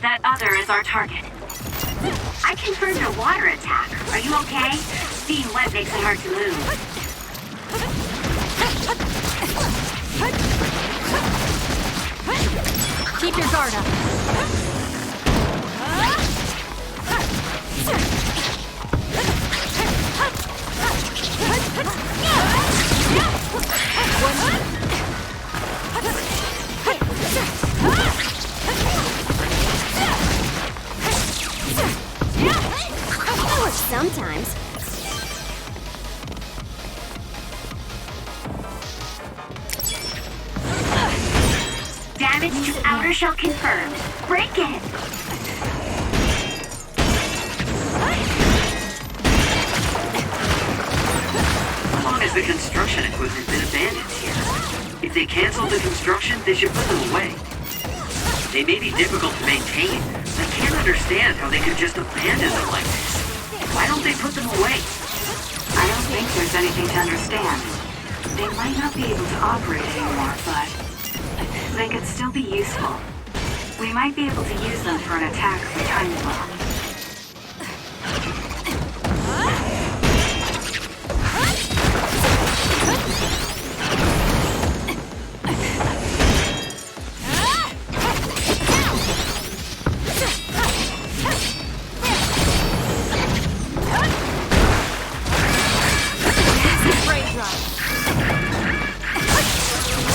That other is our target. I confirmed a water attack. Are you okay? Being wet makes it hard to move. Keep your guard up. Sometimes. Damage to outer shell confirmed. Break it! How long has the construction equipment been abandoned here? If they canceled the construction, they should put them away. They may be difficult to maintain, but I can't understand how they could just abandon them like this. Why don't they put them away? I don't think there's anything to understand. They might not be able to operate anymore, but they could still be useful. We might be able to use them for an attack if the time is well.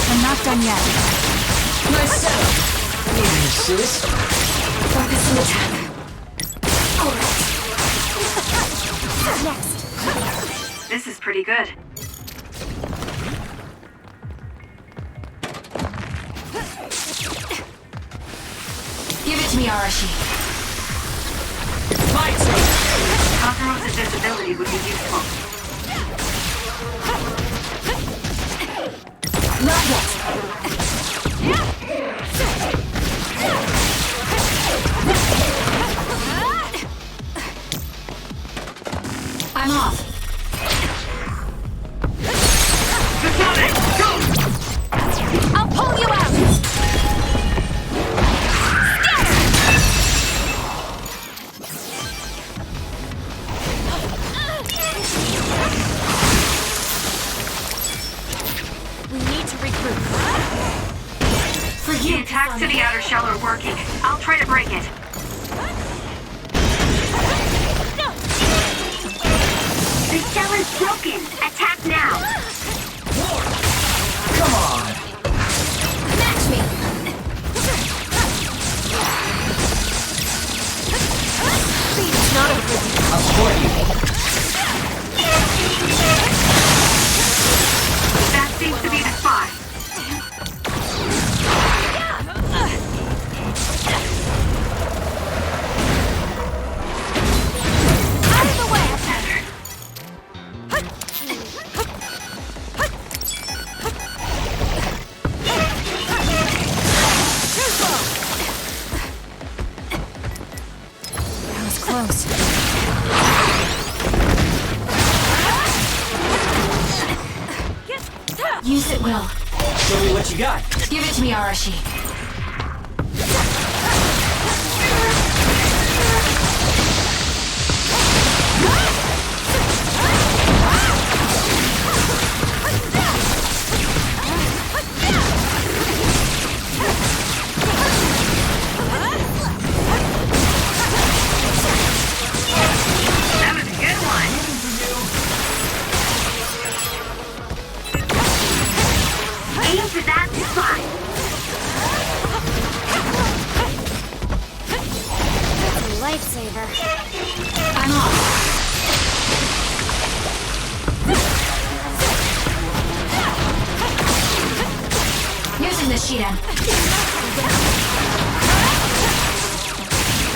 I'm not done yet. Nice setup. Easy, sis. Focus and attack. Alright. Next. This is pretty good. Give it to me, Arashi. Lights up. Conqueror's invisibility would be useful. Not yet. I'm off. Kasane, go! I'll pull you out! We need to regroup. For you. The attacks to the outer shell are working. I'll try to break it. The shell is broken. Attack now. Come on. Match me! Speed's not a good. I'll support you. That seems to be the spot. Out of the way! That was close. Use it, Will. Show me what you got. Give it to me, Arashi. That was a good one. Aim for that spot. That's a lifesaver. I'm off. Using the Shiren.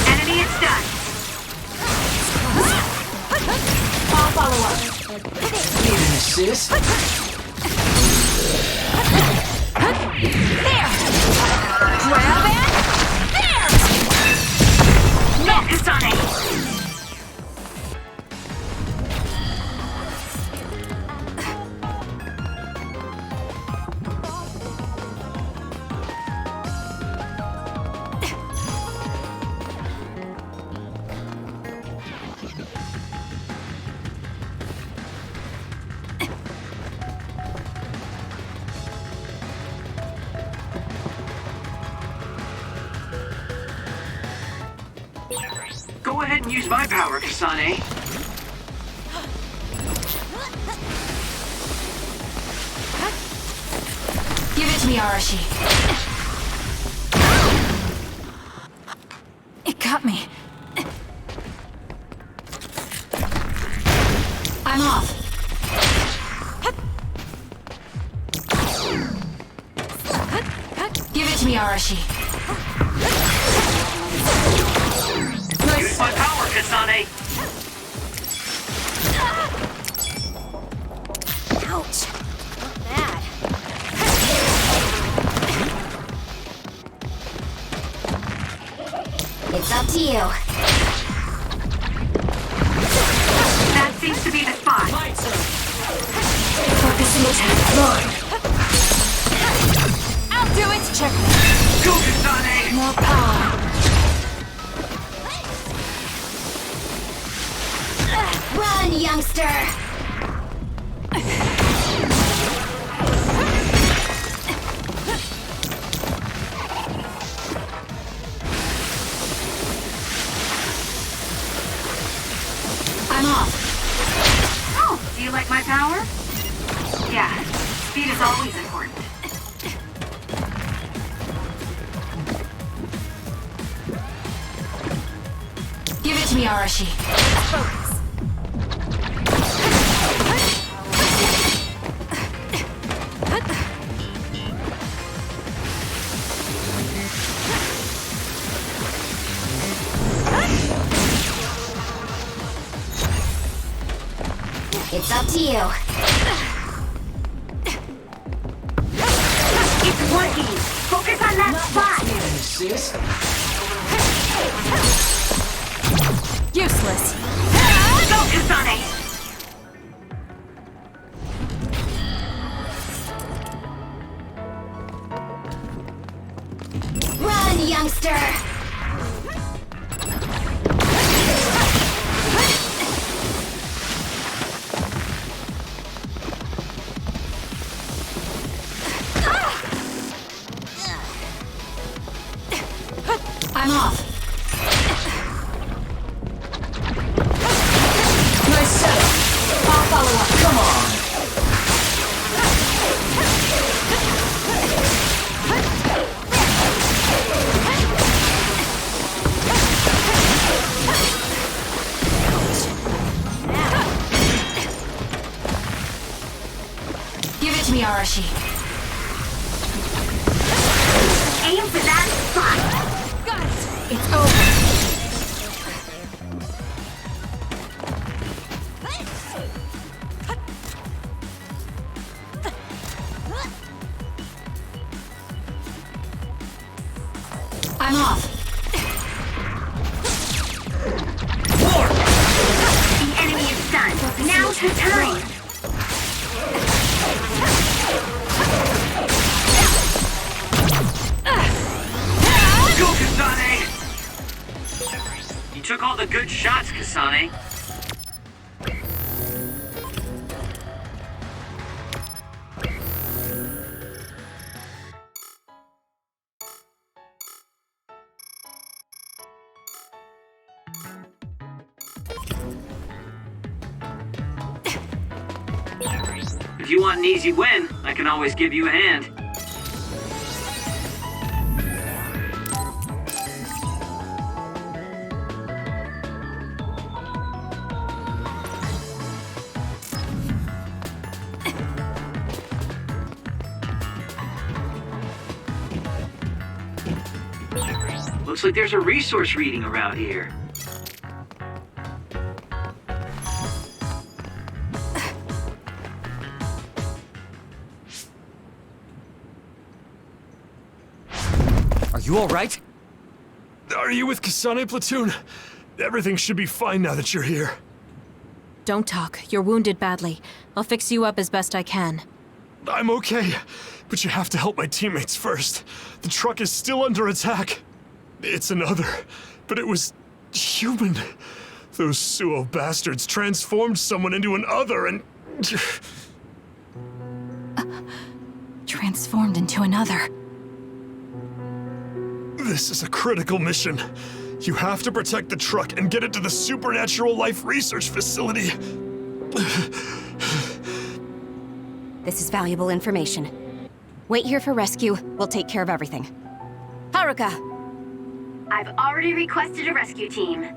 Enemy is done. I'll follow up. Need an assist? There! Grab it! There! No, Kasane. Go ahead and use my power, Kasane. Give it to me, Arashi. It got me. I'm off. Give it to me, Arashi. Use my power, Kasane. Ouch. Not bad. It's up to you. That seems to be the spot. Focusing attack. Lord. I'll do it. Check. Go, Kasane! More power. Run, youngster! I'm off. Oh, do you like my power? Yeah, speed is always important. Give it to me, Arashi. Focus. It's up to you. It's working! Focus on that spot! Useless. Go, Kasane! Run, youngster! I'm off. Nice setup. I'll follow up. Come on. Give it to me, Arashi. Aim for that spot! Got it. It's over. I'm off. The enemy is stunned. Now's the time! Go, Kasane! You took all the good shots, Kasane. If you want an easy win, I can always give you a hand. Looks like there's a resource reading around here. Are you all right? Are you with Kasane Platoon? Everything should be fine now that you're here. Don't talk. You're wounded badly. I'll fix you up as best I can. I'm okay, but you have to help my teammates first. The truck is still under attack. It's another, but it was human. Those Suo bastards transformed someone into an other and... Transformed into another. This is a critical mission. You have to protect the truck and get it to the Supernatural Life Research Facility. This is valuable information. Wait here for rescue. We'll take care of everything. Haruka! I've already requested a rescue team.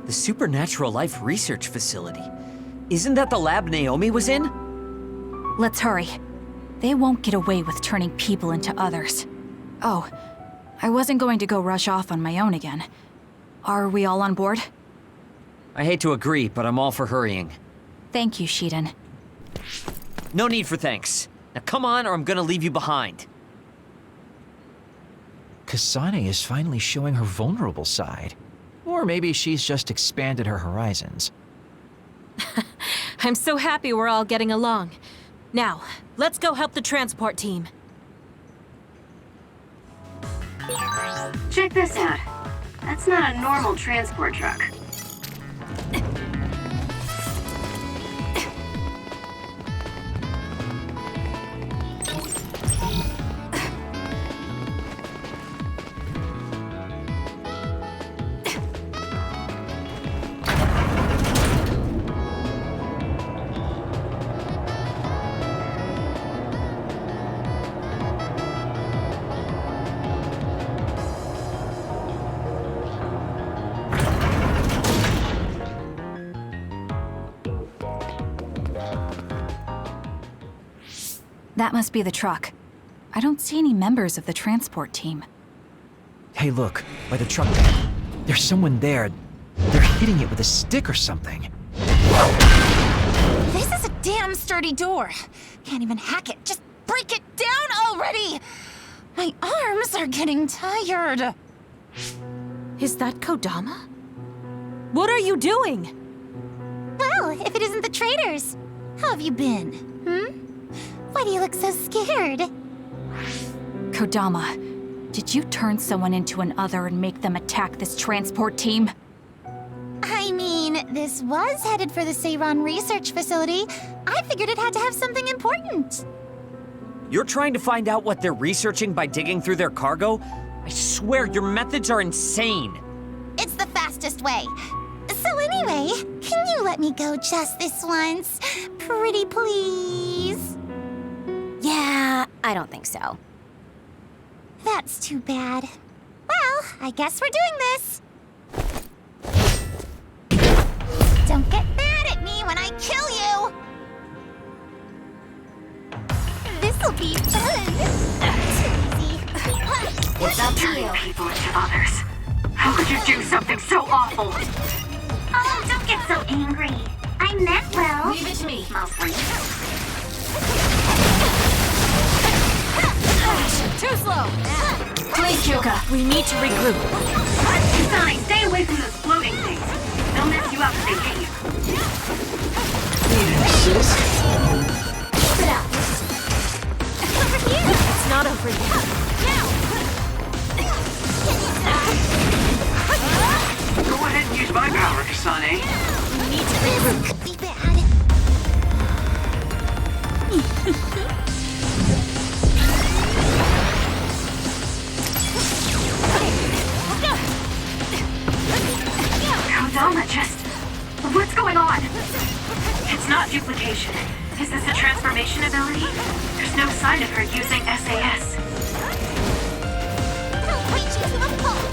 The Supernatural Life Research Facility. Isn't that the lab Naomi was in? Let's hurry. They won't get away with turning people into others. Oh, I wasn't going to go rush off on my own again. Are we all on board? I hate to agree, but I'm all for hurrying. Thank you, Shiden. No need for thanks. Now come on, or I'm gonna leave you behind. Kasane is finally showing her vulnerable side. Or maybe she's just expanded her horizons. I'm so happy we're all getting along. Now, let's go help the transport team. Check this out. That's not a normal transport truck. That must be the truck. I don't see any members of the transport team. Hey, look, by the truck. There's someone there. They're hitting it with a stick or something. This is a damn sturdy door. Can't even hack it. Just break it down already! My arms are getting tired. Is that Kodama? What are you doing? Well, if it isn't the traitors. How have you been? Why do you look so scared? Kodama, did you turn someone into an other and make them attack this transport team? I mean, this was headed for the Seiran Research Facility. I figured it had to have something important. You're trying to find out what they're researching by digging through their cargo? I swear, your methods are insane. It's the fastest way. So anyway, can you let me go just this once? Pretty please? Yeah, I don't think so. That's too bad. Well, I guess we're doing this. Don't get mad at me when I kill you! This'll be fun! Too easy. It's up turning people into others. How could you do something so awful? Oh, don't get so angry. I meant well. Leave it to me. Mostly. Too slow! Please, Kyoka, we need to regroup. Kasane, stay away from those floating things. They'll mess you up if they get you. Sit out. Over here. It's not over yet. Now. Go ahead and use my power, Kasane. We need to regroup. Could be bad. Kodama just... What's going on? It's not duplication. Is this a transformation ability? There's no sign of her using SAS. I'll point you to a pole.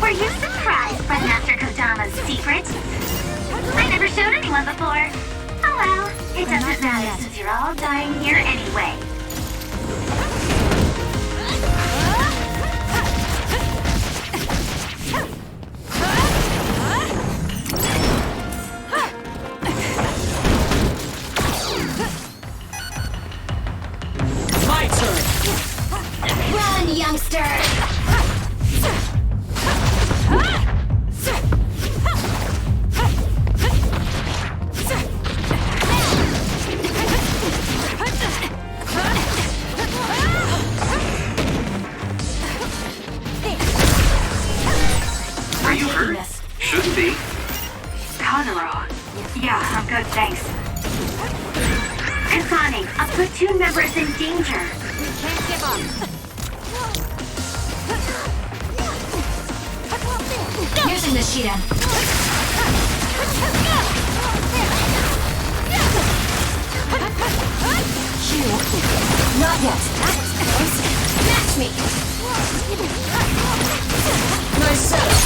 Were you surprised by Master Kodama's secret? I never showed anyone before. Oh well, it doesn't matter since you're all dying here anyway. My turn! Run, youngster! Are you hurt? Shouldn't be. Conroe. Yeah, I'm good, thanks. Kasane, a platoon member is in danger. We can't give up. this Shiden. Not yet. Match me. Nice setup.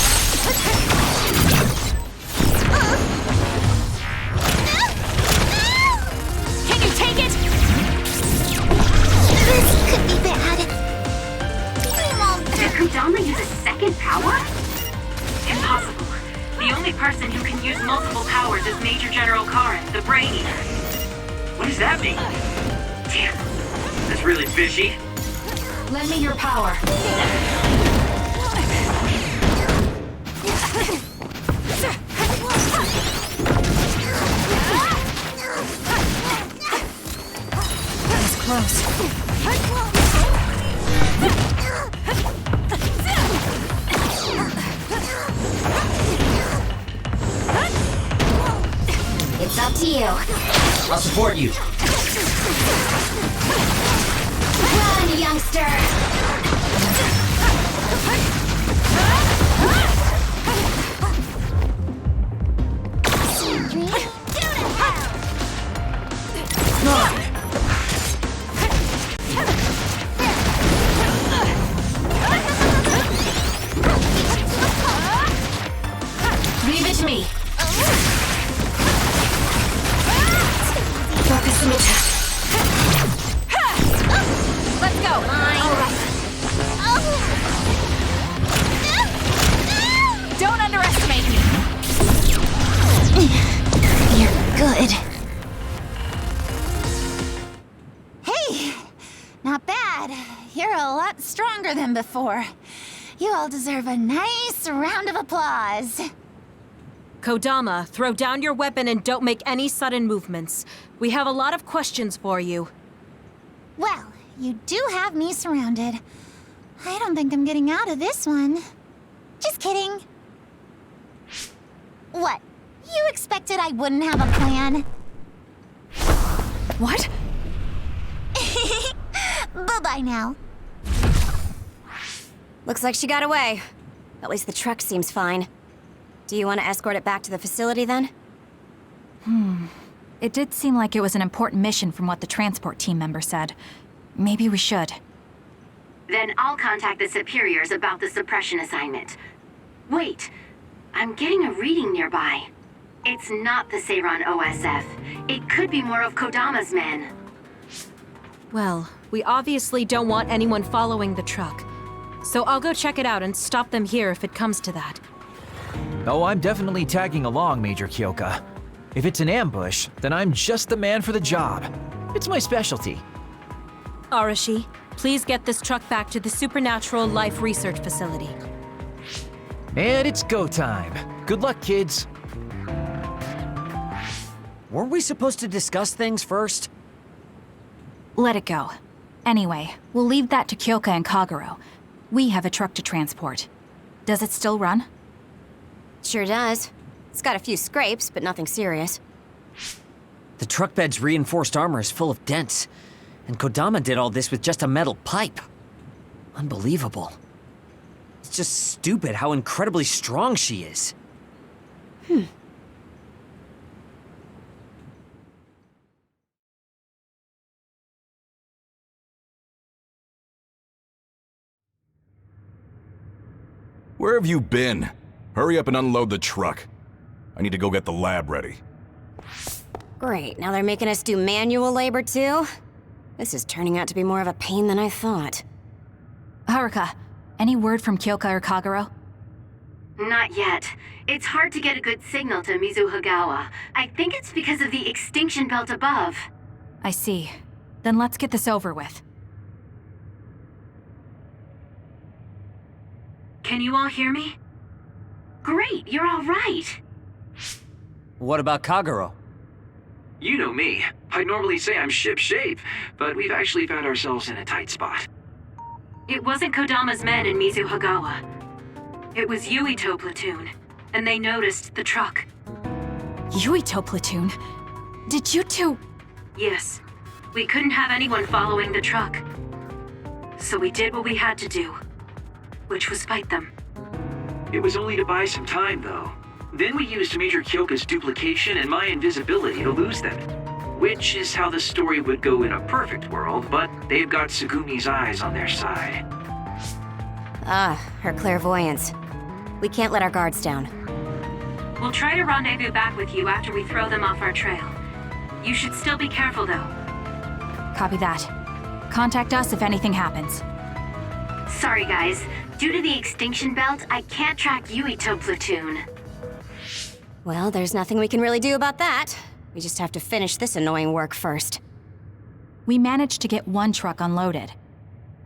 Can you take it? This could be bad. Did Kodama use a second power? Impossible. The only person who can use multiple powers is Major General Karen, the Brain Eater. What does that mean? Damn, that's really fishy. Lend me your power. That's close. It's up to you. I'll support you. Run, youngster. Leave it to me. Focus on the attack. Let's go. All right. Don't underestimate me. You're good. Hey, not bad. You're a lot stronger than before. You all deserve a nice round of applause. Kodama, throw down your weapon and don't make any sudden movements. We have a lot of questions for you. Well, you do have me surrounded. I don't think I'm getting out of this one. Just kidding. What? You expected I wouldn't have a plan? What? Bye-bye now. Looks like she got away. At least the truck seems fine. Do you want to escort it back to the facility then? It did seem like it was an important mission from what the transport team member said. Maybe we should. Then I'll contact the superiors about the suppression assignment. Wait, I'm getting a reading nearby. It's not the Seiran OSF. It could be more of Kodama's men. Well, we obviously don't want anyone following the truck. So I'll go check it out and stop them here if it comes to that. Oh, I'm definitely tagging along, Major Kyoka. If it's an ambush, then I'm just the man for the job. It's my specialty. Arashi, please get this truck back to the Supernatural Life Research Facility. And it's go time. Good luck, kids. Weren't we supposed to discuss things first? Let it go. Anyway, we'll leave that to Kyoka and Kagero. We have a truck to transport. Does it still run? Sure does. It's got a few scrapes, but nothing serious. The truck bed's reinforced armor is full of dents, and Kodama did all this with just a metal pipe. Unbelievable. It's just stupid how incredibly strong she is. Where have you been? Hurry up and unload the truck. I need to go get the lab ready. Great, now they're making us do manual labor too? This is turning out to be more of a pain than I thought. Haruka, any word from Kyoka or Kagero? Not yet. It's hard to get a good signal to Mizuhagawa. I think it's because of the extinction belt above. I see. Then let's get this over with. Can you all hear me? Great, you're all right. What about Kagero? You know me. I'd normally say I'm ship-shape, but we've actually found ourselves in a tight spot. It wasn't Kodama's men in Mizuhagawa. It was Yuito platoon, and they noticed the truck. Yuito platoon? Did you two... Yes, we couldn't have anyone following the truck. So we did what we had to do, which was fight them. It was only to buy some time, though. Then we used Major Kyoka's duplication and my invisibility to lose them. Which is how the story would go in a perfect world, but they've got Tsugumi's eyes on their side. Ah, her clairvoyance. We can't let our guards down. We'll try to rendezvous back with you after we throw them off our trail. You should still be careful, though. Copy that. Contact us if anything happens. Sorry, guys. Due to the extinction belt, I can't track Yuito Platoon. Well, there's nothing we can really do about that. We just have to finish this annoying work first. We managed to get one truck unloaded.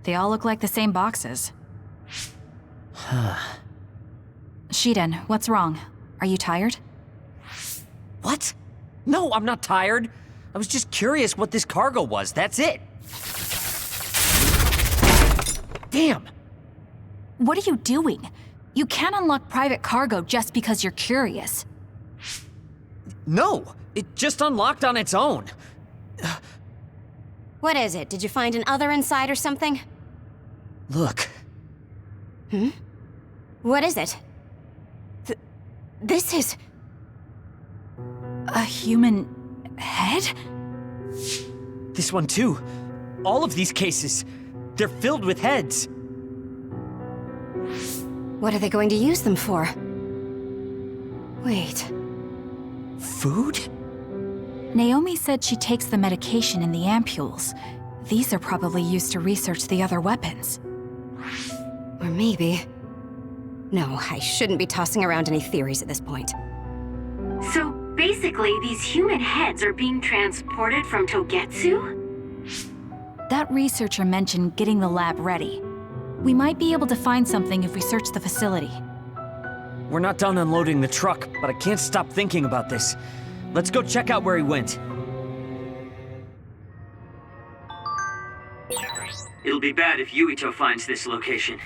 They all look like the same boxes. Shiden, what's wrong? Are you tired? What? No, I'm not tired. I was just curious what this cargo was, that's it. Damn! What are you doing? You can't unlock private cargo just because you're curious. No, it just unlocked on its own. What is it? Did you find an other inside or something? Look. What is it? This is... A human head? This one too. All of these cases, they're filled with heads. What are they going to use them for? Wait. Food? Naomi said she takes the medication in the ampules. These are probably used to research the other weapons. Or maybe... No, I shouldn't be tossing around any theories at this point. So basically, these human heads are being transported from Togetsu? That researcher mentioned getting the lab ready. We might be able to find something if we search the facility. We're not done unloading the truck, but I can't stop thinking about this. Let's go check out where he went. It'll be bad if Yuito finds this location.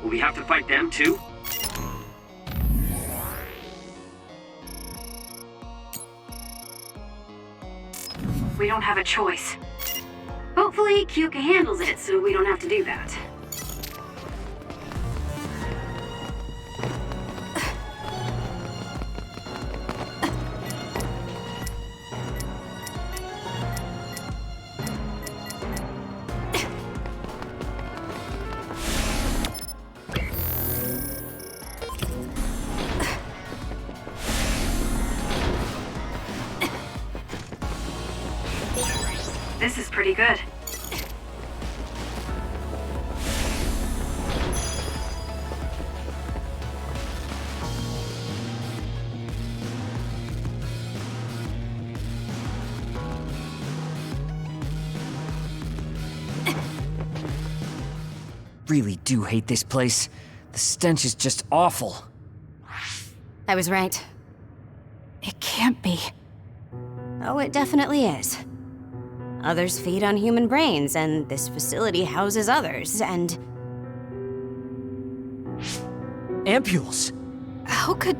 Will we have to fight them too? We don't have a choice. Hopefully, Kyoka handles it so we don't have to do that. This is pretty good. Really do hate this place. The stench is just awful. I was right. It can't be. Oh, it definitely is. Others feed on human brains, and this facility houses others, and... Ampules! How could...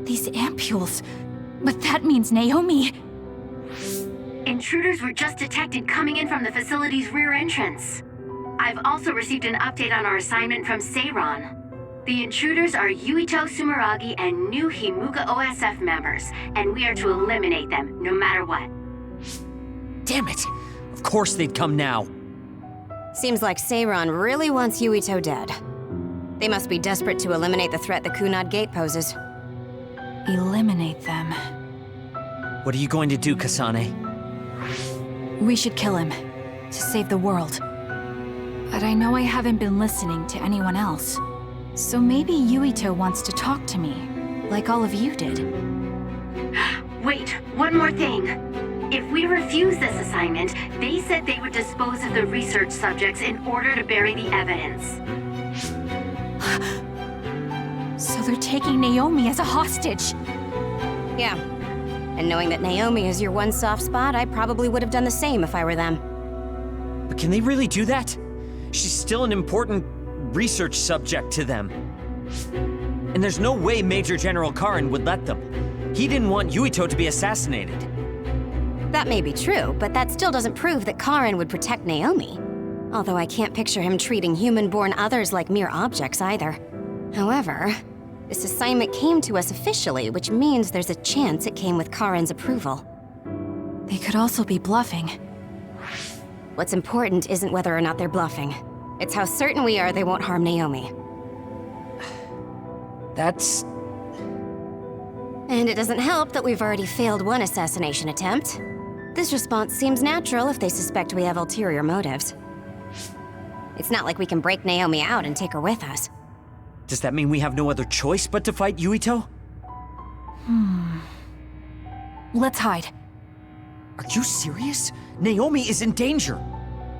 These ampules... But that means Naomi... Intruders were just detected coming in from the facility's rear entrance. I've also received an update on our assignment from Seiron. The intruders are Yuito Sumeragi and new Himuga OSF members, and we are to eliminate them, no matter what. Damn it! Of course they'd come now. Seems like Seiron really wants Yuito dead. They must be desperate to eliminate the threat the Kunad Gate poses. Eliminate them. What are you going to do, Kasane? We should kill him, to save the world. But I know I haven't been listening to anyone else. So maybe Yuito wants to talk to me, like all of you did. Wait, one more thing. If we refuse this assignment, they said they would dispose of the research subjects in order to bury the evidence. So they're taking Naomi as a hostage. Yeah. And knowing that Naomi is your one soft spot, I probably would have done the same if I were them. But can they really do that? She's still an important research subject to them. And there's no way Major General Karin would let them. He didn't want Yuito to be assassinated. That may be true, but that still doesn't prove that Karin would protect Naomi. Although I can't picture him treating human-born others like mere objects either. However, this assignment came to us officially, which means there's a chance it came with Karen's approval. They could also be bluffing. What's important isn't whether or not they're bluffing. It's how certain we are they won't harm Naomi. That's... And it doesn't help that we've already failed one assassination attempt. This response seems natural if they suspect we have ulterior motives. It's not like we can break Naomi out and take her with us. Does that mean we have no other choice but to fight Yuito? Let's hide. Are you serious? Naomi is in danger.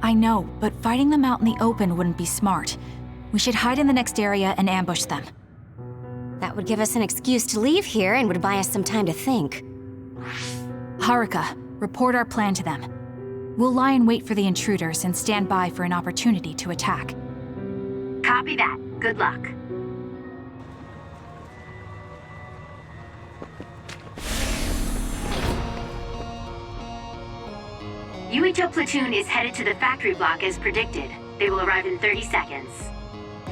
I know, but fighting them out in the open wouldn't be smart. We should hide in the next area and ambush them. That would give us an excuse to leave here and would buy us some time to think. Haruka, report our plan to them. We'll lie in wait for the intruders and stand by for an opportunity to attack. Copy that. Good luck. Yuito platoon is headed to the factory block as predicted. They will arrive in 30 seconds.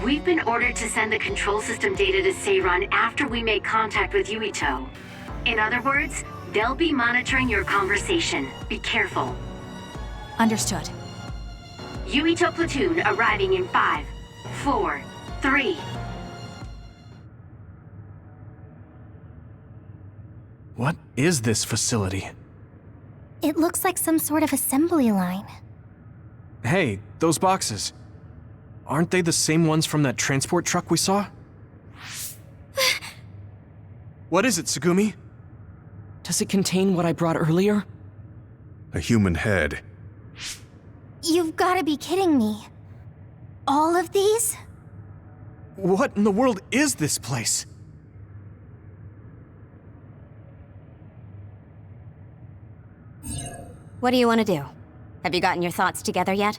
We've been ordered to send the control system data to Seiran after we make contact with Yuito. In other words, they'll be monitoring your conversation. Be careful. Understood. Yuito platoon arriving in 5, 4, 3. What is this facility? It looks like some sort of assembly line. Hey, those boxes. Aren't they the same ones from that transport truck we saw? What is it, Tsugumi? Does it contain what I brought earlier? A human head. You've gotta be kidding me. All of these? What in the world is this place? What do you want to do? Have you gotten your thoughts together yet?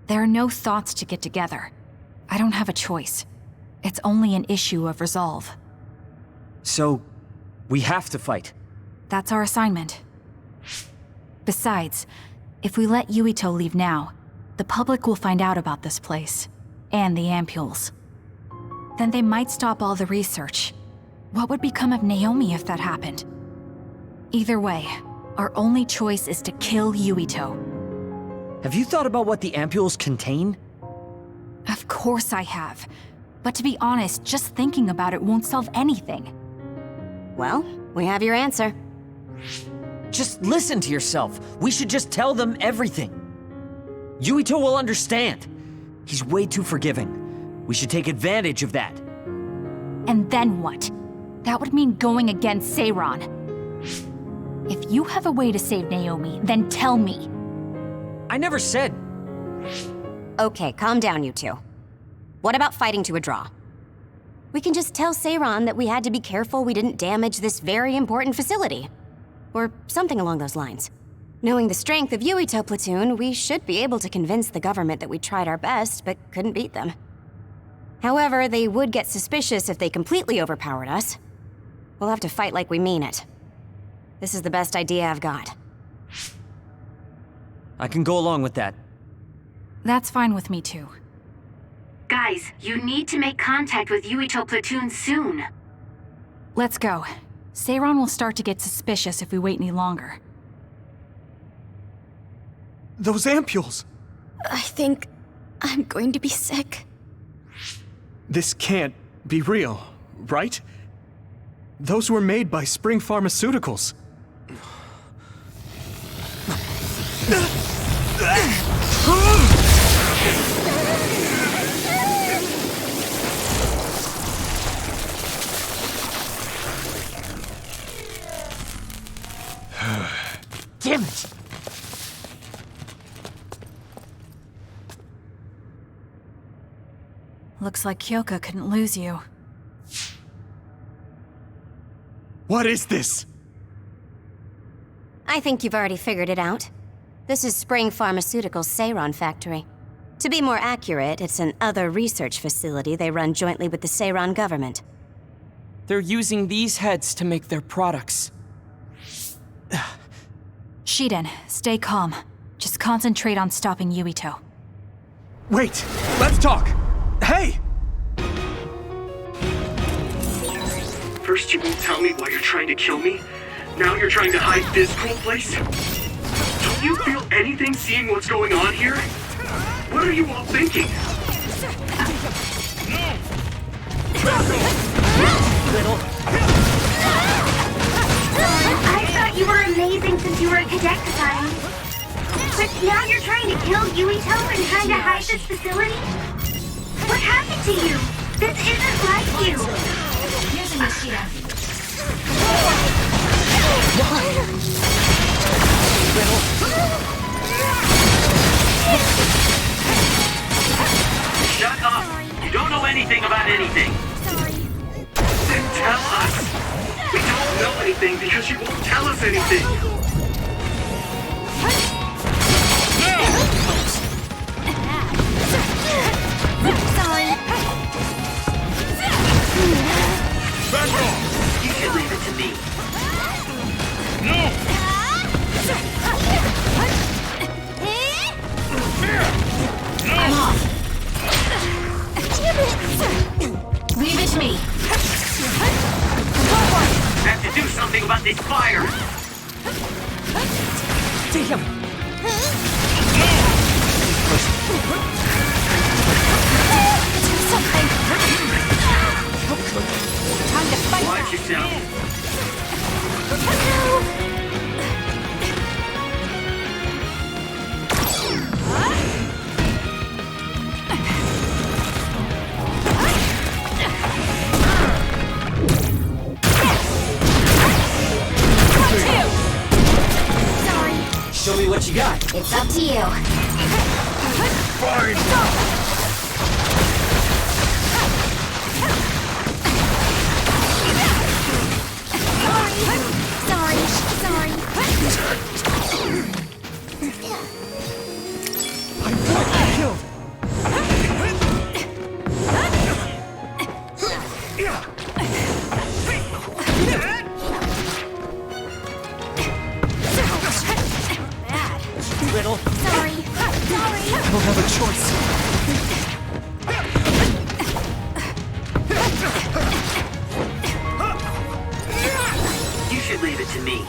There are no thoughts to get together. I don't have a choice. It's only an issue of resolve. So, we have to fight. That's our assignment. Besides, if we let Yuito leave now, the public will find out about this place, and the ampules. Then they might stop all the research. What would become of Naomi if that happened? Either way, our only choice is to kill Yuito. Have you thought about what the ampules contain? Of course I have. But to be honest, just thinking about it won't solve anything. Well, we have your answer. Just listen to yourself. We should just tell them everything. Yuito will understand. He's way too forgiving. We should take advantage of that. And then what? That would mean going against Seiran. If you have a way to save Naomi, then tell me. I never said... Okay, calm down, you two. What about fighting to a draw? We can just tell Seiran that we had to be careful we didn't damage this very important facility. Or something along those lines. Knowing the strength of Yuito platoon, we should be able to convince the government that we tried our best, but couldn't beat them. However, they would get suspicious if they completely overpowered us. We'll have to fight like we mean it. This is the best idea I've got. I can go along with that. That's fine with me too. Guys, you need to make contact with Yuito platoon soon. Let's go. Seiran will start to get suspicious if we wait any longer. Those ampules! I think I'm going to be sick. This can't be real, right? Those were made by Spring Pharmaceuticals. Damn it! Looks like Kyoka couldn't lose you. What is this? I think you've already figured it out. This is Spring Pharmaceuticals' Seiran factory. To be more accurate, it's an other research facility they run jointly with the Seiran government. They're using these heads to make their products. Shiden, stay calm. Just concentrate on stopping Yuito. Wait, let's talk! Hey! First you won't tell me why you're trying to kill me. Now you're trying to hide this cool place? Don't you feel anything seeing what's going on here? What are you all thinking? I thought you were amazing since you were a cadet, Kasane. But now you're trying to kill Yuito and trying to hide this facility? What happened to you? This isn't like you. Here's Nishida. Shut up! You don't know anything about anything! Then tell us! We don't know anything because you won't tell us anything! Back off! You should leave it to me. I'm off. Leave it to me. Have to do something about this fire! Damn! Time to fight. Watch yourself. Show me what you got. It's up to you. Fine! Riddle. Sorry. I don't have a choice. You should leave it to me.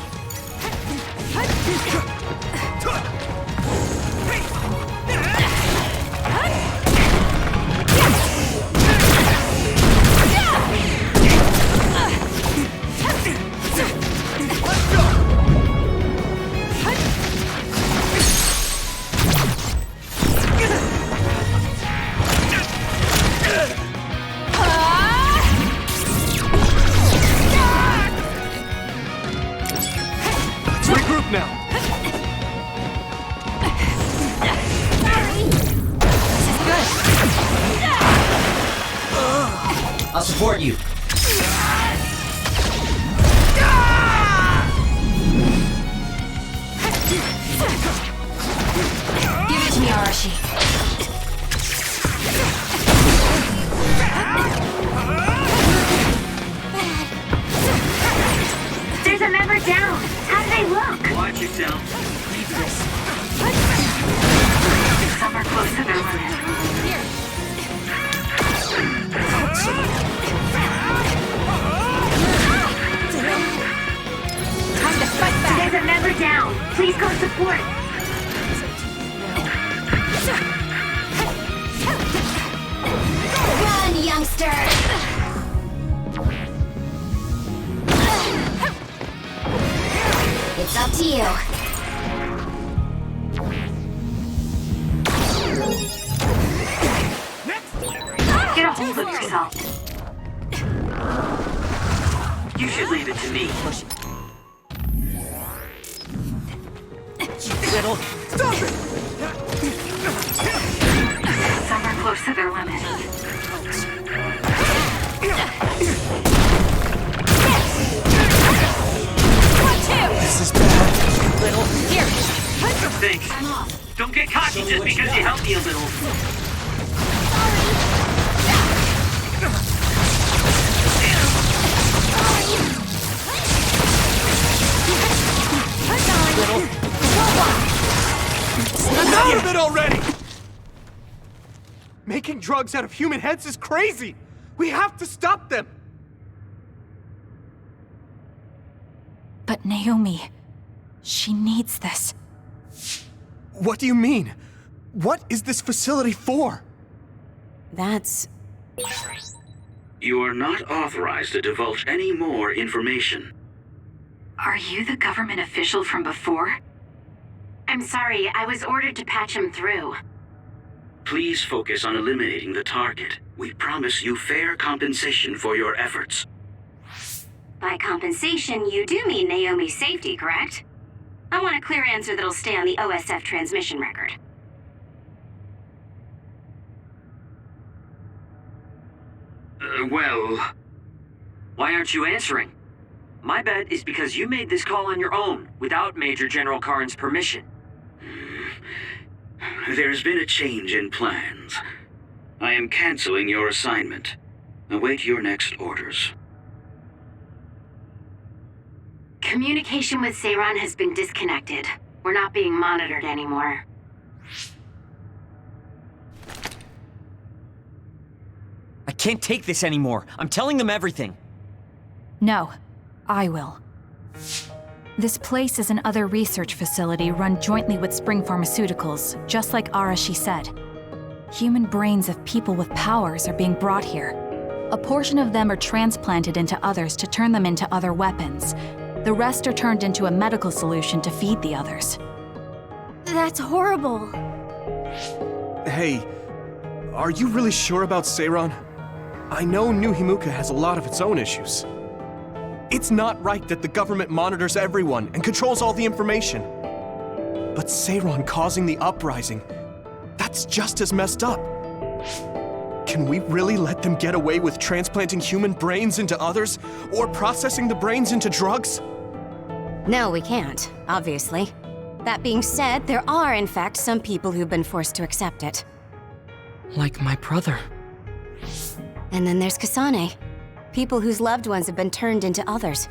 I'll support you. Give it to me, Arashi. There's a member down. How do they look? Watch yourself. Some are close to their limit. Time to fight back. There's a member down. Please go support. Run, youngster! It's up to you. Get a hold of yourself. You should leave it to me. Riddle. Stop it! Some are close to their limit. This is bad. Riddle. Here. Thanks. Don't get cocky just because you helped me a little. Out of it already! Make Making drugs out of human heads is crazy! We have to stop them! Naomi, she needs this. What do you mean? What is this facility for? That's... You are not authorized to divulge any more information. Are you the government official from before? I'm sorry, I was ordered to patch him through. Please focus on eliminating the target. We promise you fair compensation for your efforts. By compensation, you do mean Naomi's safety, correct? I want a clear answer that'll stay on the OSF transmission record. Well... Why aren't you answering? My bet is because you made this call on your own, without Major General Karin's permission. There's been a change in plans. I am canceling your assignment. Await your next orders. Communication with Seiran has been disconnected. We're not being monitored anymore. I can't take this anymore. I'm telling them everything. No, I will. This place is another research facility run jointly with Spring Pharmaceuticals, just like Arashi said. Human brains of people with powers are being brought here. A portion of them are transplanted into others to turn them into other weapons. The rest are turned into a medical solution to feed the others. That's horrible. Hey, are you really sure about Seiran? I know New Himuka has a lot of its own issues. It's not right that the government monitors everyone and controls all the information. But Seiran causing the uprising, that's just as messed up. Can we really let them get away with transplanting human brains into others, or processing the brains into drugs? No, we can't, obviously. That being said, there are, in fact, some people who've been forced to accept it. Like my brother. And then there's Kasane. People whose loved ones have been turned into others.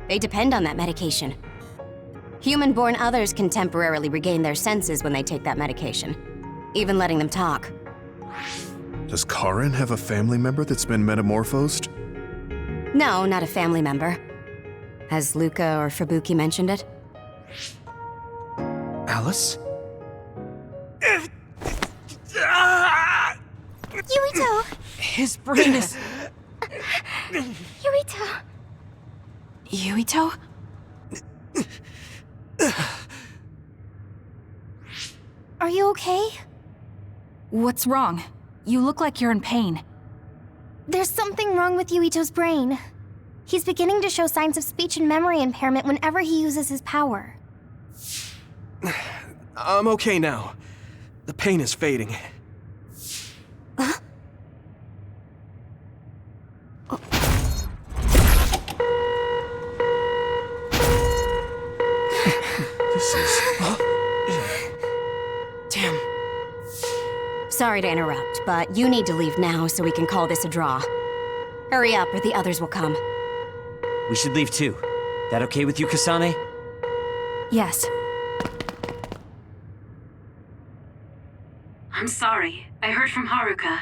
They depend on that medication. Human-born others can temporarily regain their senses when they take that medication, even letting them talk. Does Karin have a family member that's been metamorphosed? No, not a family member. Has Luca or Fubuki mentioned it? Alice? Yuito! His brain is... Yuito! Yuito? Are you okay? What's wrong? You look like you're in pain. There's something wrong with Yuito's brain. He's beginning to show signs of speech and memory impairment whenever he uses his power. I'm okay now. The pain is fading. This is... Damn. Sorry to interrupt, but you need to leave now so we can call this a draw. Hurry up or the others will come. We should leave too. That okay with you, Kasane? Yes. I'm sorry. I heard from Haruka.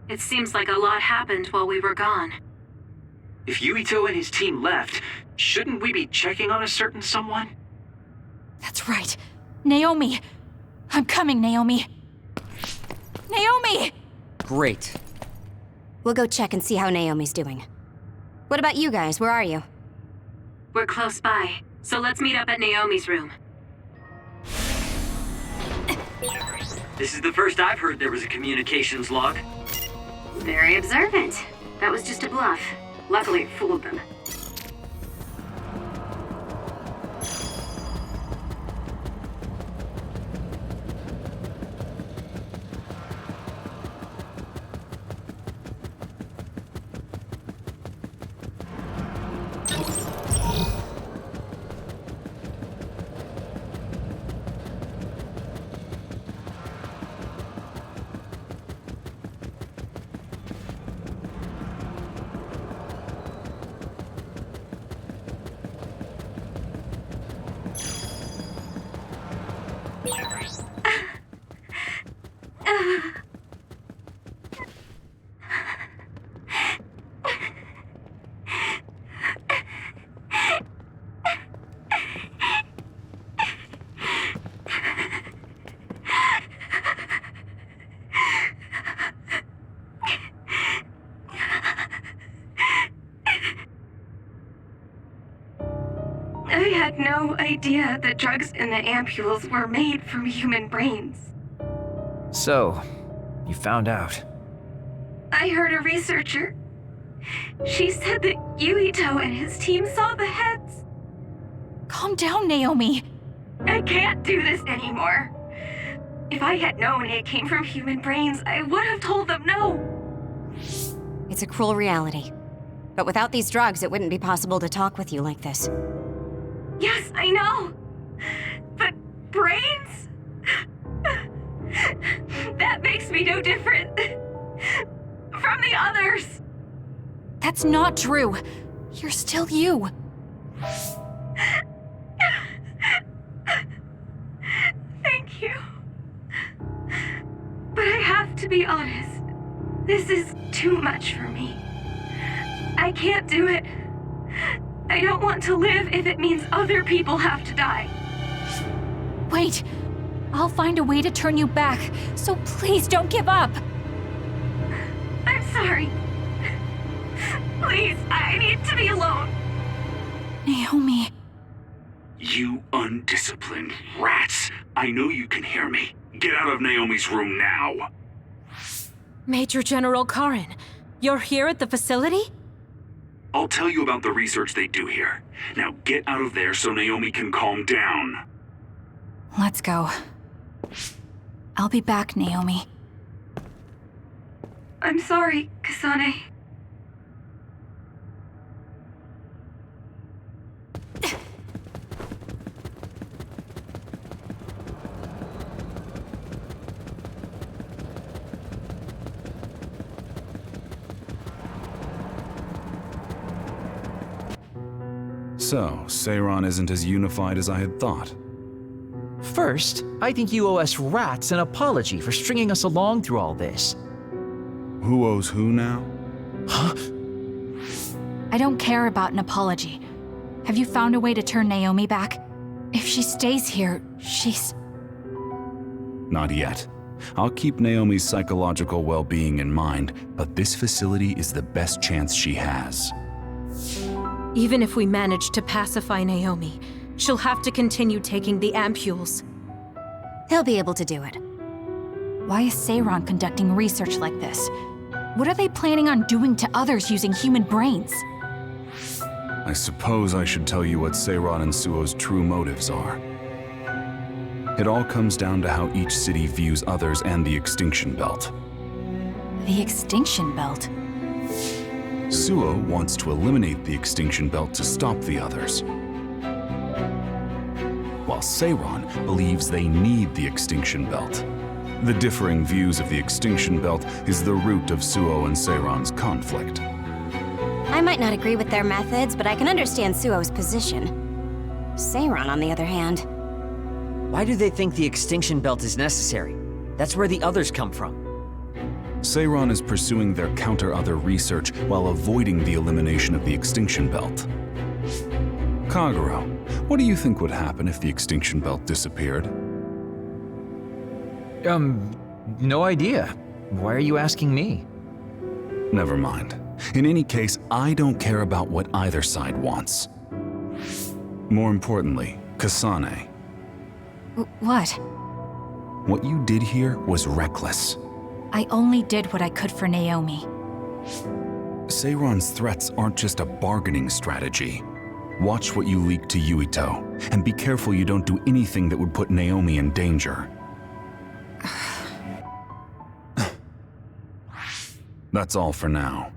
It seems like a lot happened while we were gone. If Yuito and his team left, shouldn't we be checking on a certain someone? That's right. Naomi! I'm coming, Naomi! Naomi! Great. We'll go check and see how Naomi's doing. What about you guys? Where are you? We're close by, so let's meet up at Naomi's room. This is the first I've heard there was a communications log. Very observant. That was just a bluff. Luckily, it fooled them. I had no idea the drugs in the ampules were made from human brains. So, you found out. I heard a researcher. She said that Yuito and his team saw the heads. Calm down, Naomi. I can't do this anymore. If I had known it came from human brains, I would have told them no. It's a cruel reality. But without these drugs, it wouldn't be possible to talk with you like this. Yes, I know. But brains? That makes me no different from the others. That's not true. You're still you. Thank you. But I have to be honest. This is too much for me. I can't do it. I don't want to live if it means other people have to die. Wait. I'll find a way to turn you back, so please don't give up. I'm sorry. Please, I need to be alone. Naomi. You undisciplined rats! I know you can hear me. Get out of Naomi's room now! Major General Karin, you're here at the facility? I'll tell you about the research they do here. Now get out of there so Naomi can calm down. Let's go. I'll be back, Naomi. I'm sorry, Kasane. So, Seiron isn't as unified as I had thought. First, I think you owe us rats an apology for stringing us along through all this. Who owes who now? Huh? I don't care about an apology. Have you found a way to turn Naomi back? If she stays here, she's... Not yet. I'll keep Naomi's psychological well-being in mind, but this facility is the best chance she has. Even if we manage to pacify Naomi, she'll have to continue taking the ampules. He'll be able to do it. Why is Seiron conducting research like this? What are they planning on doing to others using human brains? I suppose I should tell you what Seiron and Suo's true motives are. It all comes down to how each city views others and the Extinction Belt. The Extinction Belt? Suo wants to eliminate the Extinction Belt to stop the others, while Seiron believes they need the Extinction Belt. The differing views of the Extinction Belt is the root of Suo and Seiron's conflict. I might not agree with their methods, but I can understand Suo's position. Seiron, on the other hand... Why do they think the Extinction Belt is necessary? That's where the others come from. Seiron is pursuing their counter-other research while avoiding the elimination of the Extinction Belt. Kagero, what do you think would happen if the Extinction Belt disappeared? No idea. Why are you asking me? Never mind. In any case, I don't care about what either side wants. More importantly, Kasane. What? What you did here was reckless. I only did what I could for Naomi. Seiron's threats aren't just a bargaining strategy. Watch what you leak to Yuito, and be careful you don't do anything that would put Naomi in danger. That's all for now.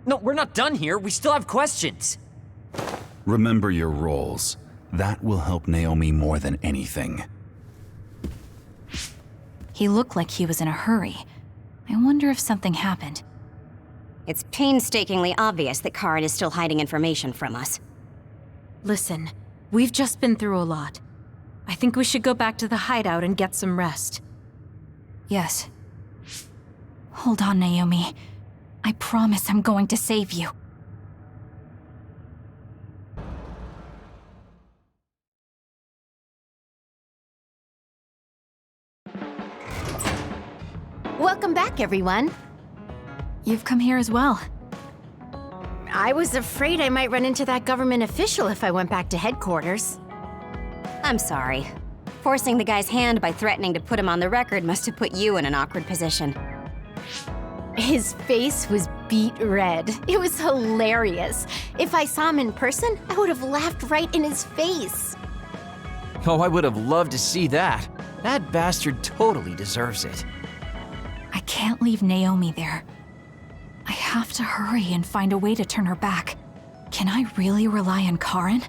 No, we're not done here. We still have questions. Remember your roles. That will help Naomi more than anything. He looked like he was in a hurry. I wonder if something happened. It's painstakingly obvious that Karin is still hiding information from us. Listen, we've just been through a lot. I think we should go back to the hideout and get some rest. Yes. Hold on, Naomi. I promise I'm going to save you. Welcome back, everyone. You've come here as well. I was afraid I might run into that government official if I went back to headquarters. I'm sorry. Forcing the guy's hand by threatening to put him on the record must have put you in an awkward position. His face was beet red. It was hilarious. If I saw him in person, I would have laughed right in his face. Oh, I would have loved to see that. That bastard totally deserves it. I can't leave Naomi there. I have to hurry and find a way to turn her back. Can I really rely on Karen?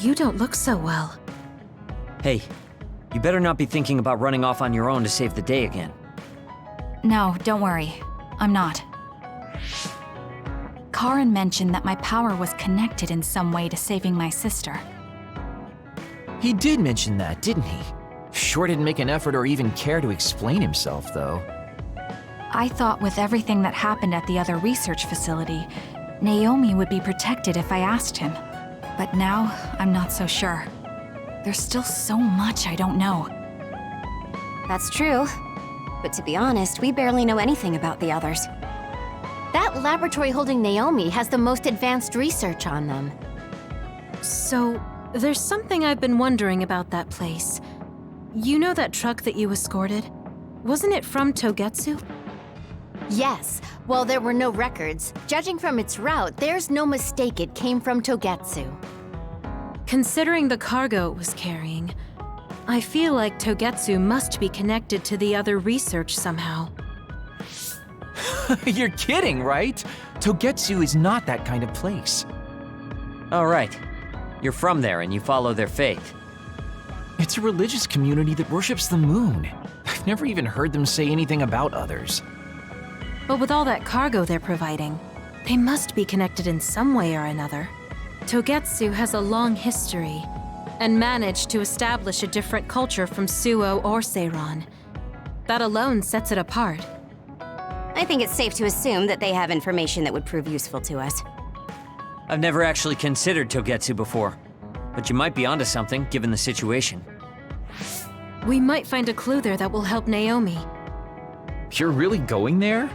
You don't look so well. Hey, you better not be thinking about running off on your own to save the day again. No, don't worry. I'm not. Karen mentioned that my power was connected in some way to saving my sister. He did mention that, didn't he? Sure didn't make an effort or even care to explain himself, though. I thought with everything that happened at the other research facility, Naomi would be protected if I asked him. But now, I'm not so sure. There's still so much I don't know. That's true. But to be honest, we barely know anything about the others. That laboratory holding Naomi has the most advanced research on them. So, there's something I've been wondering about that place. You know that truck that you escorted? Wasn't it from Togetsu? Yes. While there were no records, judging from its route, there's no mistake it came from Togetsu. Considering the cargo it was carrying, I feel like Togetsu must be connected to the other research somehow. You're kidding, right? Togetsu is not that kind of place. All right. You're from there and you follow their faith. It's a religious community that worships the moon. I've never even heard them say anything about others. But with all that cargo they're providing, they must be connected in some way or another. Togetsu has a long history, and managed to establish a different culture from Suo or Seiran. That alone sets it apart. I think it's safe to assume that they have information that would prove useful to us. I've never actually considered Togetsu before, but you might be onto something given the situation. We might find a clue there that will help Naomi. You're really going there?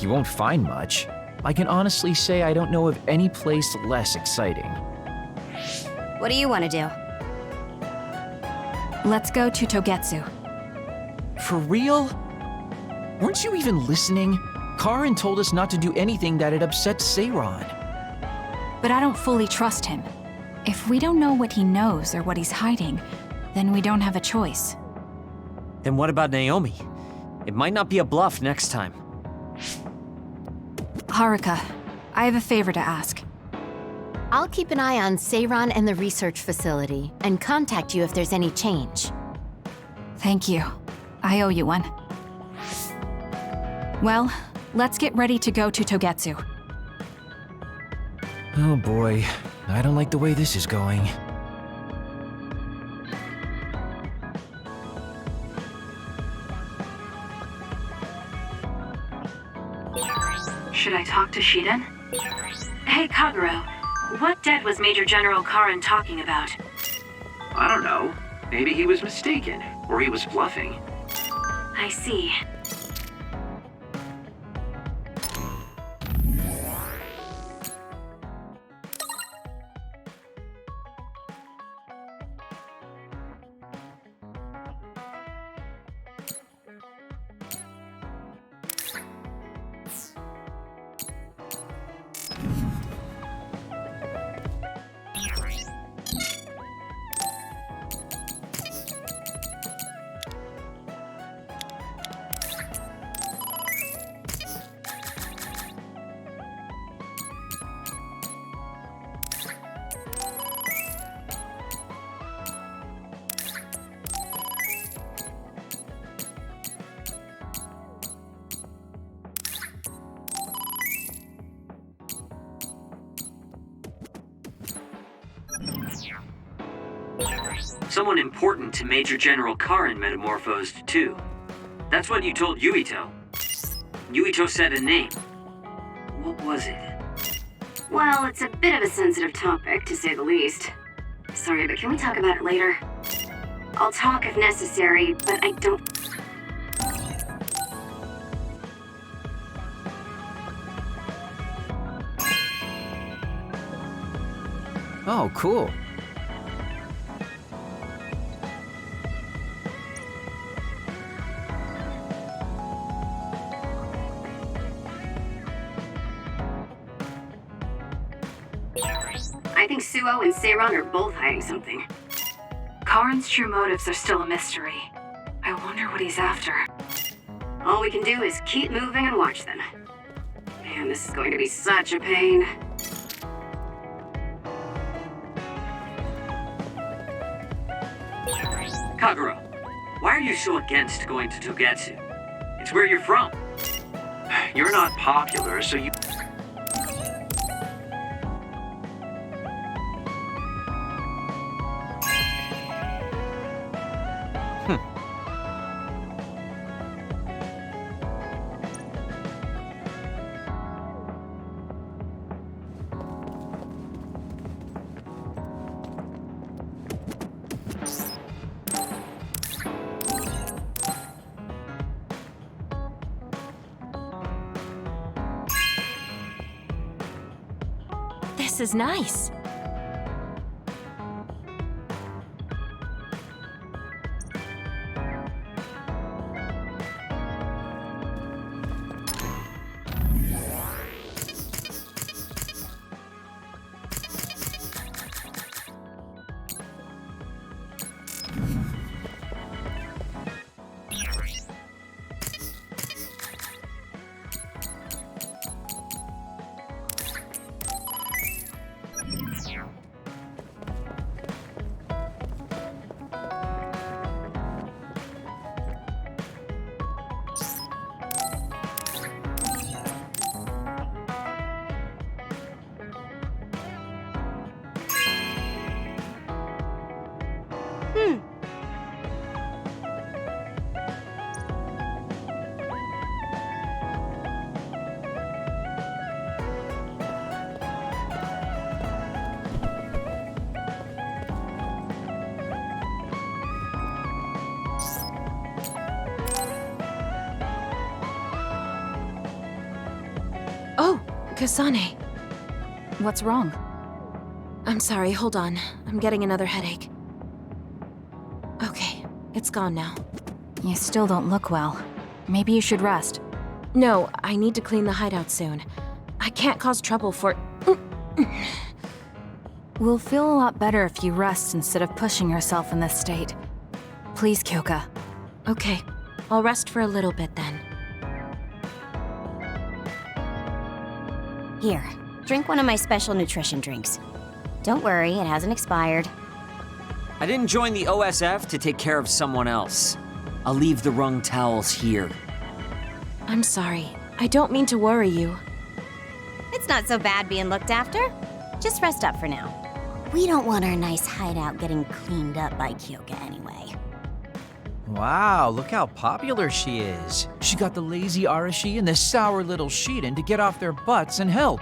You won't find much. I can honestly say I don't know of any place less exciting. What do you want to do? Let's go to Togetsu. For real? Weren't you even listening? Karen told us not to do anything that'd upset Seiran. But I don't fully trust him. If we don't know what he knows or what he's hiding, then we don't have a choice. Then what about Naomi? It might not be a bluff next time. Haruka, I have a favor to ask. I'll keep an eye on Seiran and the research facility, and contact you if there's any change. Thank you. I owe you one. Well, let's get ready to go to Togetsu. Oh boy, I don't like the way this is going. Should I talk to Shiden? Hey, Kagero. What debt was Major General Karen talking about? I don't know. Maybe he was mistaken, or he was bluffing. I see. Someone important to Major General Karen metamorphosed, too. That's what you told Yuito. Yuito said a name. What was it? Well, it's a bit of a sensitive topic, to say the least. Sorry, but can we talk about it later? I'll talk if necessary, but I don't... Oh, cool. I think Suo and Seiron are both hiding something. Karin's true motives are still a mystery. I wonder what he's after. All we can do is keep moving and watch them. Man, this is going to be such a pain. Kagero, why are you so against going to Togetsu? It's where you're from. You're not popular, so you... This is nice. Oh, Kasane. What's wrong? I'm sorry, hold on. I'm getting another headache. Okay, it's gone now. You still don't look well. Maybe you should rest. No, I need to clean the hideout soon. I can't cause trouble for... We'll feel a lot better if you rest instead of pushing yourself in this state. Please, Kyoka. Okay, I'll rest for a little bit then. Here, drink one of my special nutrition drinks. Don't worry, it hasn't expired. I didn't join the OSF to take care of someone else. I'll leave the wrung towels here. I'm sorry. I don't mean to worry you. It's not so bad being looked after. Just rest up for now. We don't want our nice hideout getting cleaned up by Kyoka anyway. Wow, look how popular she is. She got the lazy Arashi and the sour little Shiden to get off their butts and help.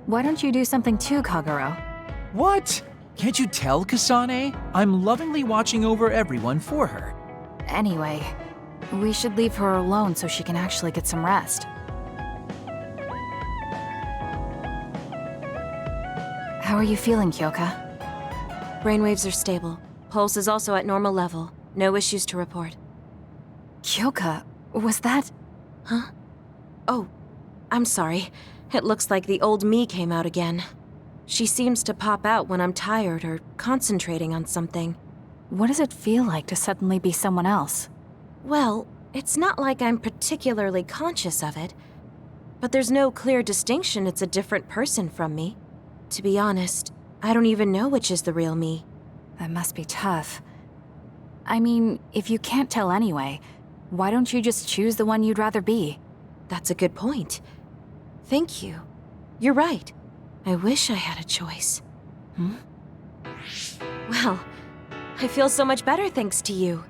Why don't you do something too, Kagero? What? Can't you tell, Kasane? I'm lovingly watching over everyone for her. Anyway, we should leave her alone so she can actually get some rest. How are you feeling, Kyoka? Brainwaves are stable. Pulse is also at normal level. No issues to report. Kyoka, was that... Huh? Oh, I'm sorry. It looks like the old me came out again. She seems to pop out when I'm tired or concentrating on something. What does it feel like to suddenly be someone else? Well, it's not like I'm particularly conscious of it. But there's no clear distinction it's a different person from me. To be honest, I don't even know which is the real me. That must be tough. I mean, if you can't tell anyway, why don't you just choose the one you'd rather be? That's a good point. Thank you. You're right. I wish I had a choice. Well, I feel so much better thanks to you.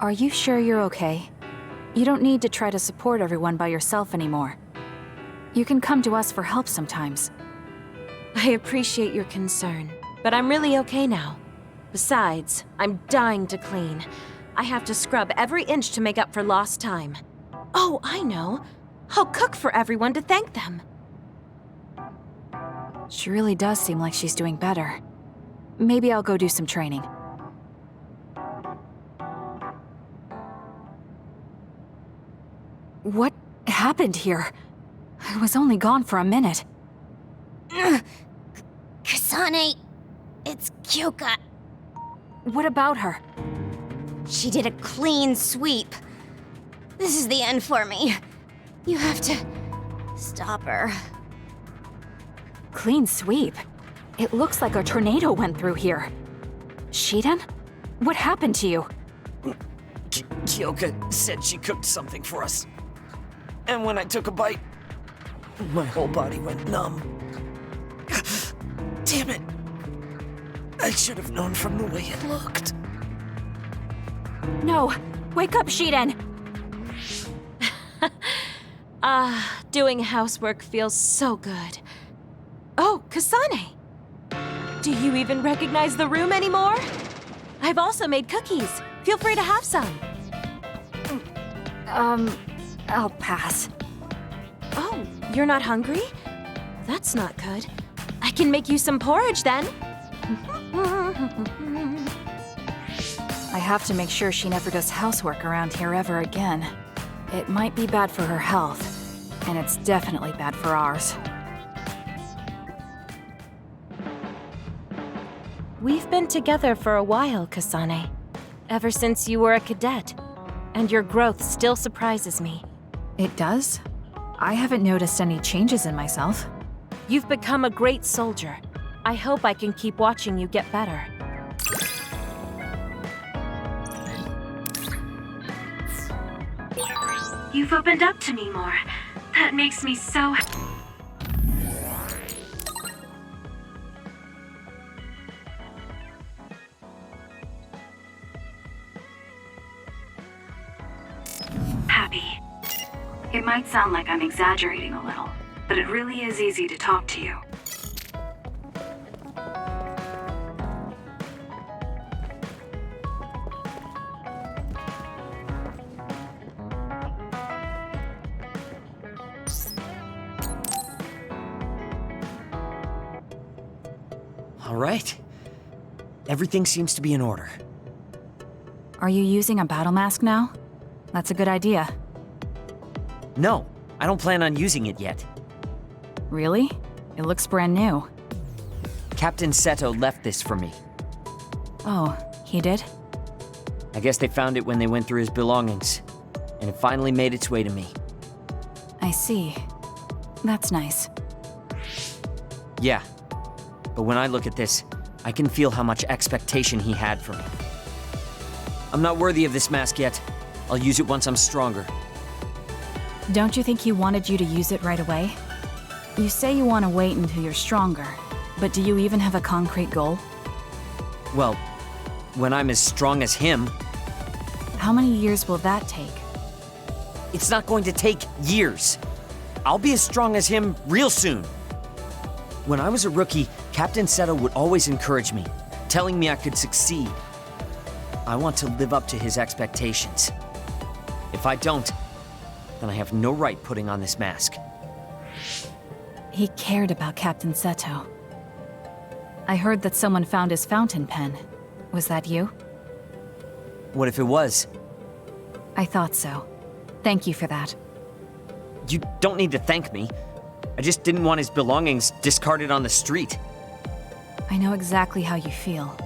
Are you sure you're okay? You don't need to try to support everyone by yourself anymore. You can come to us for help sometimes. I appreciate your concern, but I'm really okay now. Besides, I'm dying to clean. I have to scrub every inch to make up for lost time. Oh, I know. I'll cook for everyone to thank them. She really does seem like she's doing better. Maybe I'll go do some training. What happened here? I was only gone for a minute. Kasane, it's Kyoka. What about her? She did a clean sweep. This is the end for me. You have to stop her. Clean sweep? It looks like a tornado went through here. Shiden? What happened to you? Kyoka said she cooked something for us. And when I took a bite, my whole body went numb. Damn it. I should have known from the way it looked. No! Wake up, Shiden! Doing housework feels so good. Oh, Kasane! Do you even recognize the room anymore? I've also made cookies. Feel free to have some. I'll pass. Oh, you're not hungry? That's not good. I can make you some porridge then. I have to make sure she never does housework around here ever again. It might be bad for her health, and it's definitely bad for ours. We've been together for a while, Kasane. Ever since you were a cadet. And your growth still surprises me. It does? I haven't noticed any changes in myself. You've become a great soldier. I hope I can keep watching you get better. You've opened up to me more. That makes me so happy. It might sound like I'm exaggerating a little, but it really is easy to talk to you. All right. Everything seems to be in order. Are you using a battle mask now? That's a good idea. No, I don't plan on using it yet. Really? It looks brand new. Captain Seto left this for me. Oh, he did? I guess they found it when they went through his belongings, and it finally made its way to me. I see. That's nice. Yeah, but when I look at this, I can feel how much expectation he had for me. I'm not worthy of this mask yet. I'll use it once I'm stronger. Don't you think he wanted you to use it right away? You say you want to wait until you're stronger, but do you even have a concrete goal? Well, when I'm as strong as him... How many years will that take? It's not going to take years. I'll be as strong as him real soon. When I was a rookie, Captain Seto would always encourage me, telling me I could succeed. I want to live up to his expectations. If I don't, then I have no right putting on this mask. He cared about Captain Seto. I heard that someone found his fountain pen. Was that you? What if it was? I thought so. Thank you for that. You don't need to thank me. I just didn't want his belongings discarded on the street. I know exactly how you feel.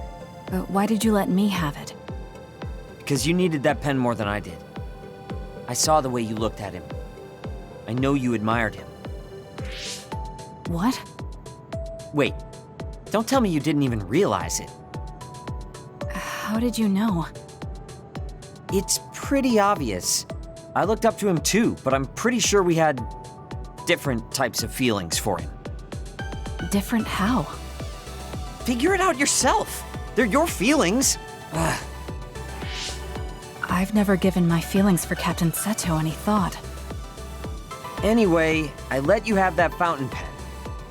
But why did you let me have it? Because you needed that pen more than I did. I saw the way you looked at him. I know you admired him. What? Wait, don't tell me you didn't even realize it. How did you know? It's pretty obvious. I looked up to him too, but I'm pretty sure we had different types of feelings for him. Different how? Figure it out yourself. They're your feelings. I've never given my feelings for Captain Seto any thought. Anyway, I let you have that fountain pen.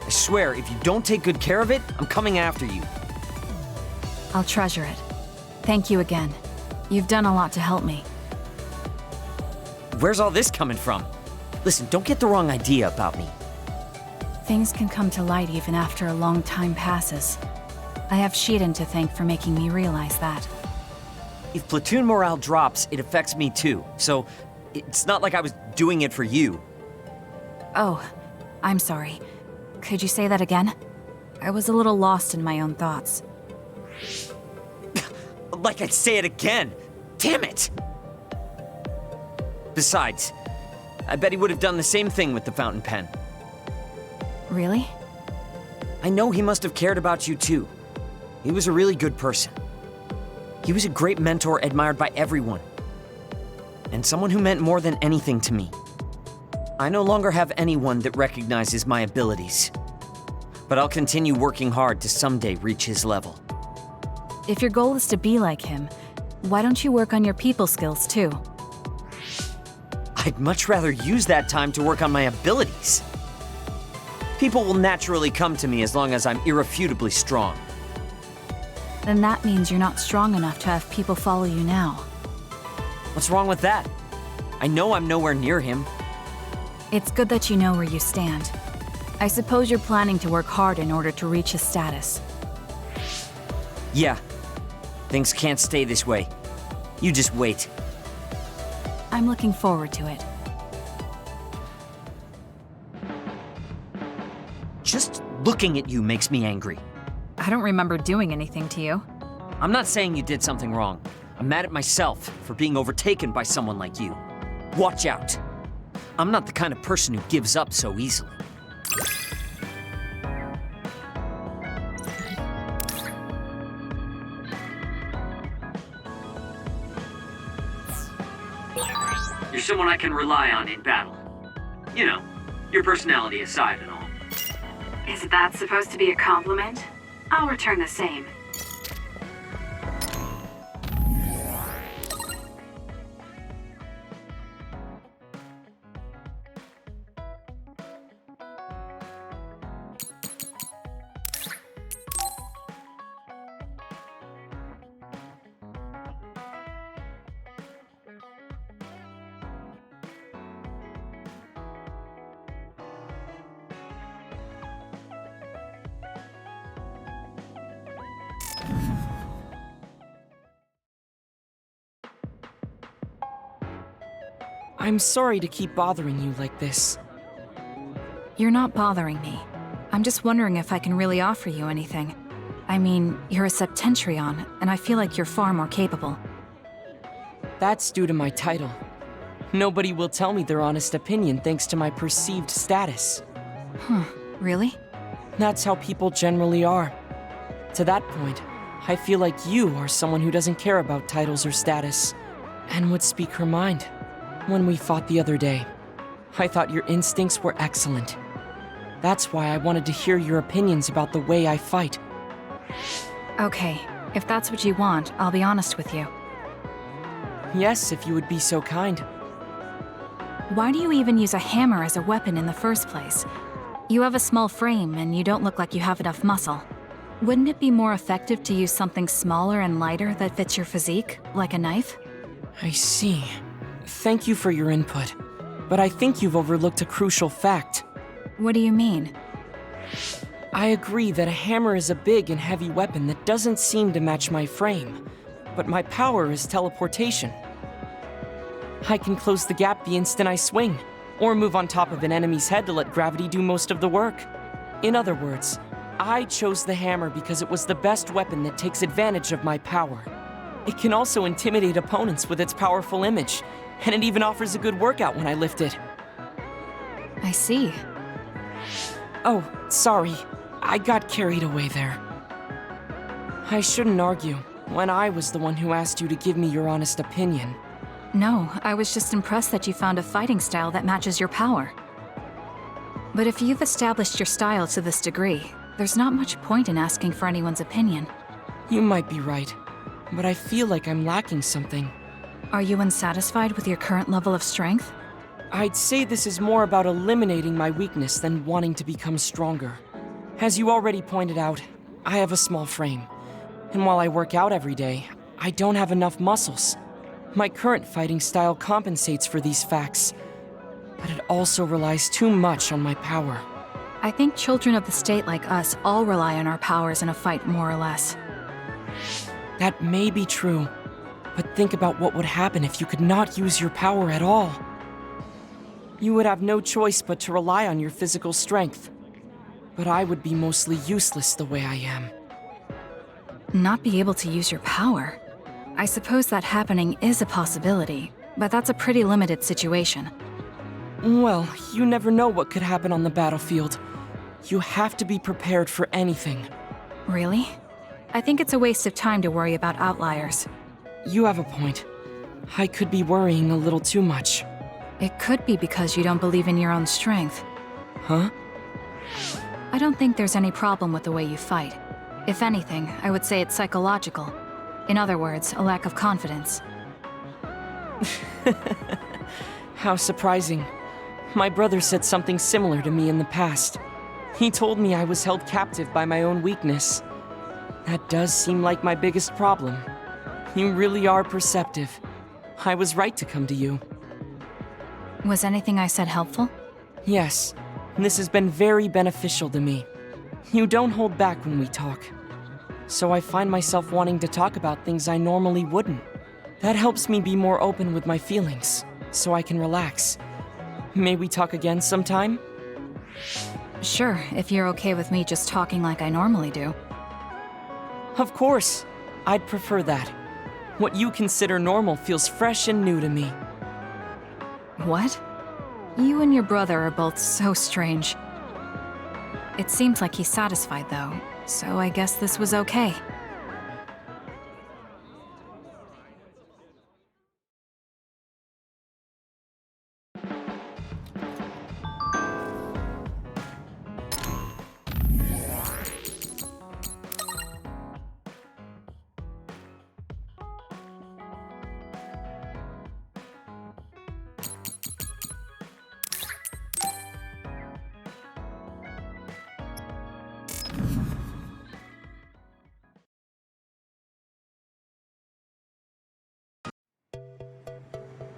I swear, if you don't take good care of it, I'm coming after you. I'll treasure it. Thank you again. You've done a lot to help me. Where's all this coming from? Listen, don't get the wrong idea about me. Things can come to light even after a long time passes. I have Shiden to thank for making me realize that. If platoon morale drops, it affects me too. So, it's not like I was doing it for you. Oh, I'm sorry. Could you say that again? I was a little lost in my own thoughts. Like I'd say it again! Damn it! Besides, I bet he would have done the same thing with the fountain pen. Really? I know he must have cared about you too. He was a really good person. He was a great mentor admired by everyone. And someone who meant more than anything to me. I no longer have anyone that recognizes my abilities. But I'll continue working hard to someday reach his level. If your goal is to be like him, why don't you work on your people skills too? I'd much rather use that time to work on my abilities. People will naturally come to me as long as I'm irrefutably strong. Then that means you're not strong enough to have people follow you now. What's wrong with that? I know I'm nowhere near him. It's good that you know where you stand. I suppose you're planning to work hard in order to reach his status. Yeah. Things can't stay this way. You just wait. I'm looking forward to it. Just looking at you makes me angry. I don't remember doing anything to you. I'm not saying you did something wrong. I'm mad at myself for being overtaken by someone like you. Watch out. I'm not the kind of person who gives up so easily. You're someone I can rely on in battle. You know, your personality aside and all. Is that supposed to be a compliment? I'll return the same. I'm sorry to keep bothering you like this. You're not bothering me. I'm just wondering if I can really offer you anything. I mean, you're a Septentrion, and I feel like you're far more capable. That's due to my title. Nobody will tell me their honest opinion thanks to my perceived status. Really? That's how people generally are. To that point, I feel like you are someone who doesn't care about titles or status, and would speak her mind. When we fought the other day, I thought your instincts were excellent. That's why I wanted to hear your opinions about the way I fight. Okay, if that's what you want, I'll be honest with you. Yes, if you would be so kind. Why do you even use a hammer as a weapon in the first place? You have a small frame, and you don't look like you have enough muscle. Wouldn't it be more effective to use something smaller and lighter that fits your physique, like a knife? I see. Thank you for your input, but I think you've overlooked a crucial fact. What do you mean? I agree that a hammer is a big and heavy weapon that doesn't seem to match my frame, but my power is teleportation. I can close the gap the instant I swing, or move on top of an enemy's head to let gravity do most of the work. In other words, I chose the hammer because it was the best weapon that takes advantage of my power. It can also intimidate opponents with its powerful image, and it even offers a good workout when I lift it. I see. Oh, sorry. I got carried away there. I shouldn't argue, when I was the one who asked you to give me your honest opinion. No, I was just impressed that you found a fighting style that matches your power. But if you've established your style to this degree, there's not much point in asking for anyone's opinion. You might be right, but I feel like I'm lacking something. Are you unsatisfied with your current level of strength? I'd say this is more about eliminating my weakness than wanting to become stronger. As you already pointed out, I have a small frame. And while I work out every day, I don't have enough muscles. My current fighting style compensates for these facts, but it also relies too much on my power. I think children of the state like us all rely on our powers in a fight, more or less. That may be true, but think about what would happen if you could not use your power at all. You would have no choice but to rely on your physical strength. But I would be mostly useless the way I am. Not be able to use your power? I suppose that happening is a possibility, but that's a pretty limited situation. Well, you never know what could happen on the battlefield. You have to be prepared for anything. Really? I think it's a waste of time to worry about outliers. You have a point. I could be worrying a little too much. It could be because you don't believe in your own strength. Huh? I don't think there's any problem with the way you fight. If anything, I would say it's psychological. In other words, a lack of confidence. How surprising. My brother said something similar to me in the past. He told me I was held captive by my own weakness. That does seem like my biggest problem. You really are perceptive. I was right to come to you. Was anything I said helpful? Yes. This has been very beneficial to me. You don't hold back when we talk. So I find myself wanting to talk about things I normally wouldn't. That helps me be more open with my feelings, so I can relax. May we talk again sometime? Sure, if you're okay with me just talking like I normally do. Of course. I'd prefer that. What you consider normal feels fresh and new to me. What? You and your brother are both so strange. It seems like he's satisfied, though, so I guess this was okay.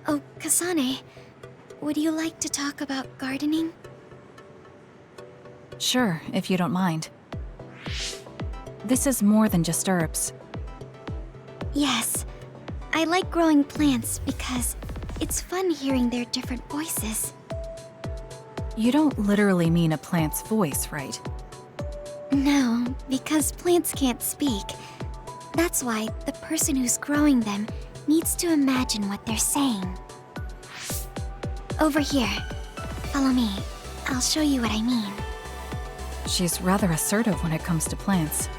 Oh, Kasane, would you like to talk about gardening? Sure, if you don't mind. This is more than just herbs. Yes. I like growing plants because it's fun hearing their different voices. You don't literally mean a plant's voice, right? No, because plants can't speak. That's why the person who's growing them needs to imagine what they're saying. Over here. Follow me. I'll show you what I mean. She's rather assertive when it comes to plants.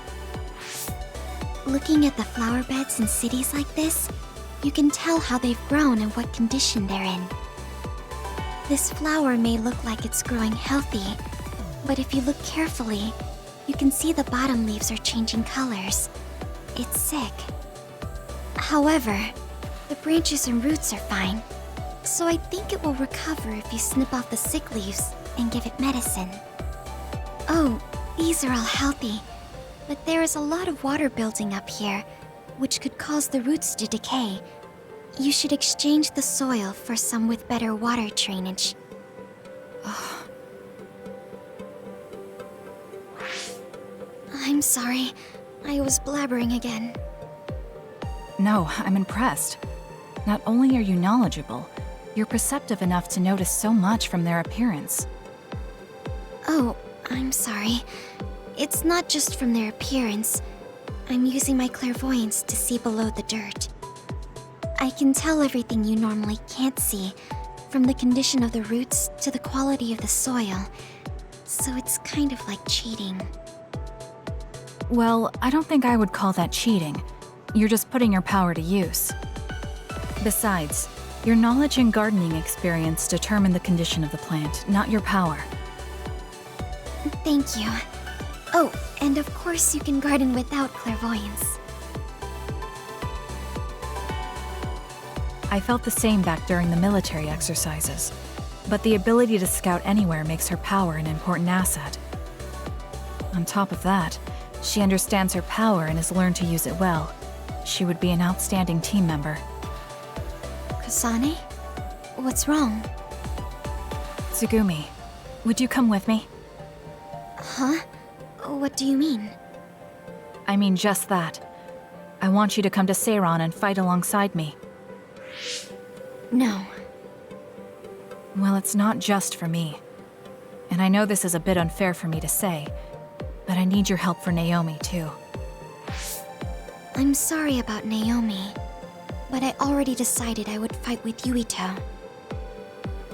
Looking at the flower beds in cities like this, you can tell how they've grown and what condition they're in. This flower may look like it's growing healthy, but if you look carefully, you can see the bottom leaves are changing colors. It's sick. However, the branches and roots are fine, so I think it will recover if you snip off the sick leaves and give it medicine. Oh, these are all healthy, but there is a lot of water building up here, which could cause the roots to decay. You should exchange the soil for some with better water drainage. I'm sorry, I was blabbering again. No, I'm impressed. Not only are you knowledgeable, you're perceptive enough to notice so much from their appearance. Oh, I'm sorry. It's not just from their appearance. I'm using my clairvoyance to see below the dirt. I can tell everything you normally can't see, from the condition of the roots to the quality of the soil. So it's kind of like cheating. Well, I don't think I would call that cheating. You're just putting your power to use. Besides, your knowledge and gardening experience determine the condition of the plant, not your power. Thank you. Oh, and of course you can garden without clairvoyance. I felt the same back during the military exercises, but the ability to scout anywhere makes her power an important asset. On top of that, she understands her power and has learned to use it well. She would be an outstanding team member. Kasane? What's wrong? Tsugumi, would you come with me? Huh? What do you mean? I mean just that. I want you to come to Seiron and fight alongside me. No. Well, it's not just for me. And I know this is a bit unfair for me to say, but I need your help for Naomi, too. I'm sorry about Naomi, but I already decided I would fight with Yuito.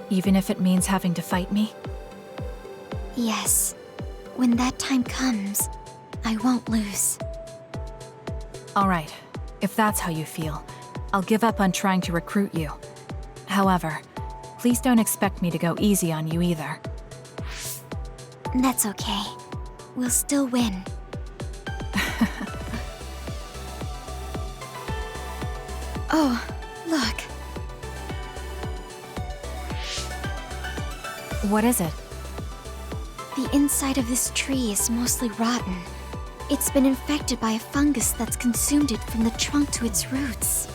Even if it means having to fight me? Yes. When that time comes, I won't lose. All right. If that's how you feel, I'll give up on trying to recruit you. However, please don't expect me to go easy on you either. That's okay. We'll still win. Oh, look. What is it? The inside of this tree is mostly rotten. It's been infected by a fungus that's consumed it from the trunk to its roots.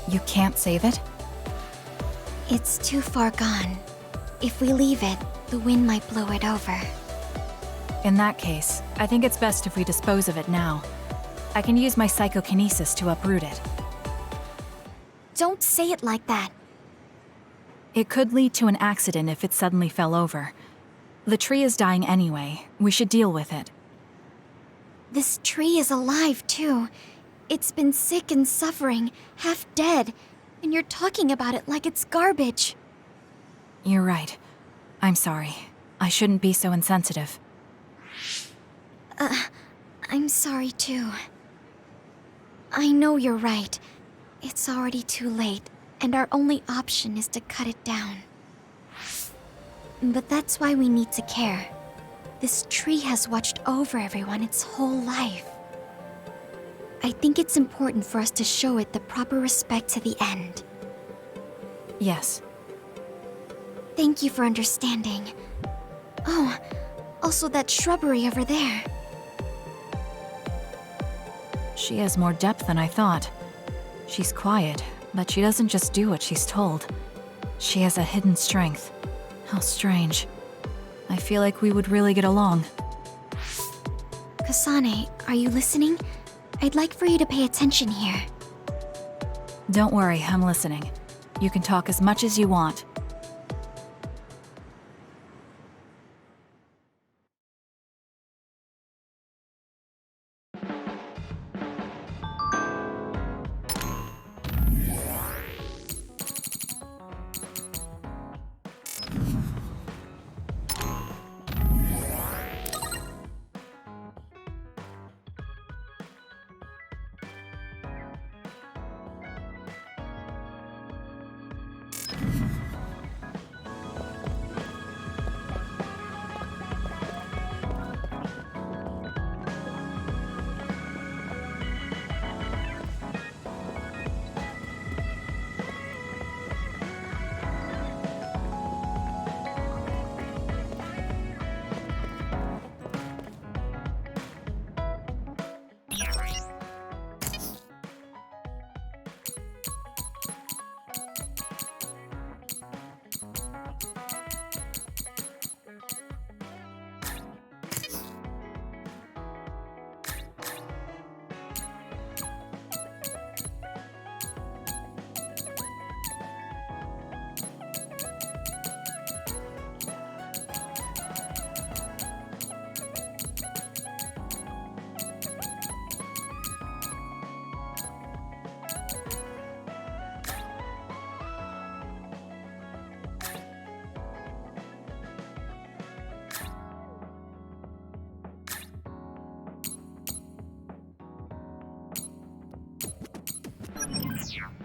You can't save it? It's too far gone. If we leave it, the wind might blow it over. In that case, I think it's best if we dispose of it now. I can use my psychokinesis to uproot it. Don't say it like that. It could lead to an accident if it suddenly fell over. The tree is dying anyway. We should deal with it. This tree is alive, too. It's been sick and suffering, half dead, and you're talking about it like it's garbage. You're right. I'm sorry. I shouldn't be so insensitive. I'm sorry, too. I know you're right. It's already too late, and our only option is to cut it down. But that's why we need to care. This tree has watched over everyone its whole life. I think it's important for us to show it the proper respect to the end. Yes. Thank you for understanding. Oh, also that shrubbery over there. She has more depth than I thought. She's quiet, but she doesn't just do what she's told. She has a hidden strength. How strange. I feel like we would really get along. Kasane, are you listening? I'd like for you to pay attention here. Don't worry, I'm listening. You can talk as much as you want. Yeah.